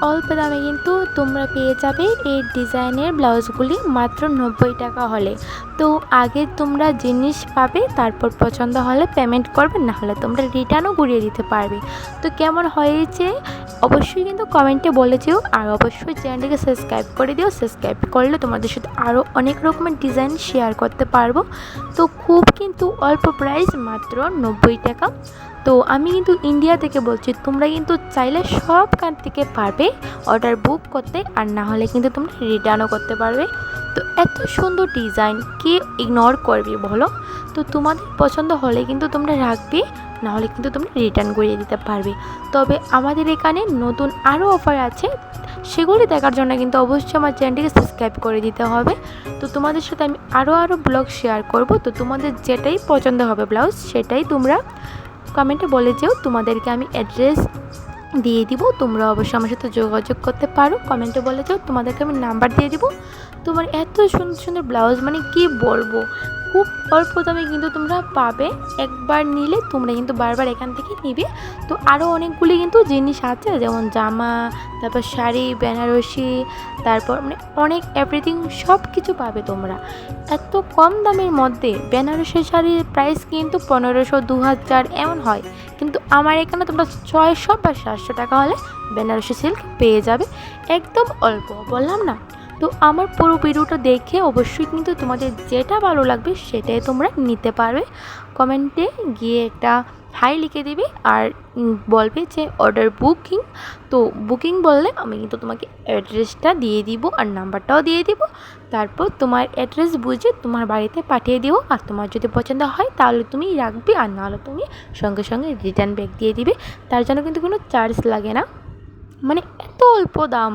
অল্প দামে কিন্তু তোমরা পেয়ে যাবে এই ডিজাইনের ব্লাউজগুলি মাত্র 90 টাকা হলে। তো আগে তোমরা জিনিস পাবে, তারপর পছন্দ হলে পেমেন্ট করবে, না হলে তোমরা রিটার্নও ঘুরিয়ে দিতে পারবে। তো কেমন হয়েছে অবশ্যই কিন্তু কমেন্টে বলে যেও, আর অবশ্যই চ্যানেলটিকে সাবস্ক্রাইব করে দিও। সাবস্ক্রাইব করলে তোমাদের সাথে আরও অনেক রকমের ডিজাইন শেয়ার করতে পারবো। তো খুব কিন্তু অল্প প্রাইস, মাত্র 90 টাকা। তো আমি কিন্তু ইন্ডিয়া থেকে বলছি, তোমরা কিন্তু চাইলে সবখান থেকে পারবে অর্ডার বুক করতে, আর না হলে কিন্তু তোমরা রিটার্নও করতে পারবে। তো এত সুন্দর ডিজাইন কে ইগনোর করবে বলো? তো তোমাদের পছন্দ হলে কিন্তু তোমরা রাখবে, না হলে কিন্তু তোমরা রিটার্ন করিয়ে দিতে পারবে। তবে আমাদের এখানে নতুন আরও অফার আছে, সেগুলি দেখার জন্য কিন্তু অবশ্যই আমার চ্যানেলটিকে সাবস্ক্রাইব করে দিতে হবে। তো তোমাদের সাথে আমি আরও ব্লগ শেয়ার করব। তো তোমাদের যেটাই পছন্দ হবে ব্লাউজ, সেটাই তোমরা কমেন্টে বলে যেও, তোমাদেরকে আমি অ্যাড্রেস দিয়ে দিব। তোমরা অবশ্যই আমার সাথে যোগাযোগ করতে পারো, কমেন্টে বলে যাও, তোমাদেরকে আমি নাম্বার দিয়ে দিব। তোমার এত সুন্দর সুন্দর ব্লাউজ মানে কি বলবো, খুব অল্প দামে কিন্তু তোমরা পাবে। একবার নিলে তোমরা কিন্তু বারবার এখান থেকে নিবে। তো আরও অনেকগুলি কিন্তু জিনিস আছে, যেমন জামা, তারপর শাড়ি, বেনারসি, তারপর মানে অনেক এভরিথিং সব কিছু পাবে তোমরা এত কম দামের মধ্যে। বেনারসি শাড়ির প্রাইস কিন্তু 1500, 2000 এমন হয়, কিন্তু আমার এখানে তোমরা 600 বা 700 টাকা হলে বেনারসি সিল্ক পেয়ে যাবে, একদম অল্প, বললাম না? তো আমার পুরো ভিডিওটা দেখে অবশ্যই কিন্তু তোমাদের যেটা ভালো লাগবে সেটাই তোমরা নিতে পারবে। কমেন্টে গিয়ে একটা হাই লিখে দিবে আর বলবে যে অর্ডার বুকিং। তো বুকিং বললে আমি কিন্তু তোমাকে অ্যাড্রেসটা দিয়ে দিব আর নাম্বারটাও দিয়ে দিব। তারপর তোমার অ্যাড্রেস বুঝে তোমার বাড়িতে পাঠিয়ে দিও। আর তোমার যদি পছন্দ হয় তাহলে তুমি রাখবে, আর নাহলে তুমি সঙ্গে সঙ্গে রিটার্ন ব্যাক দিয়ে দিবে। তার জন্য কিন্তু কোনো চার্জ লাগে না, মানে এত অল্প দাম।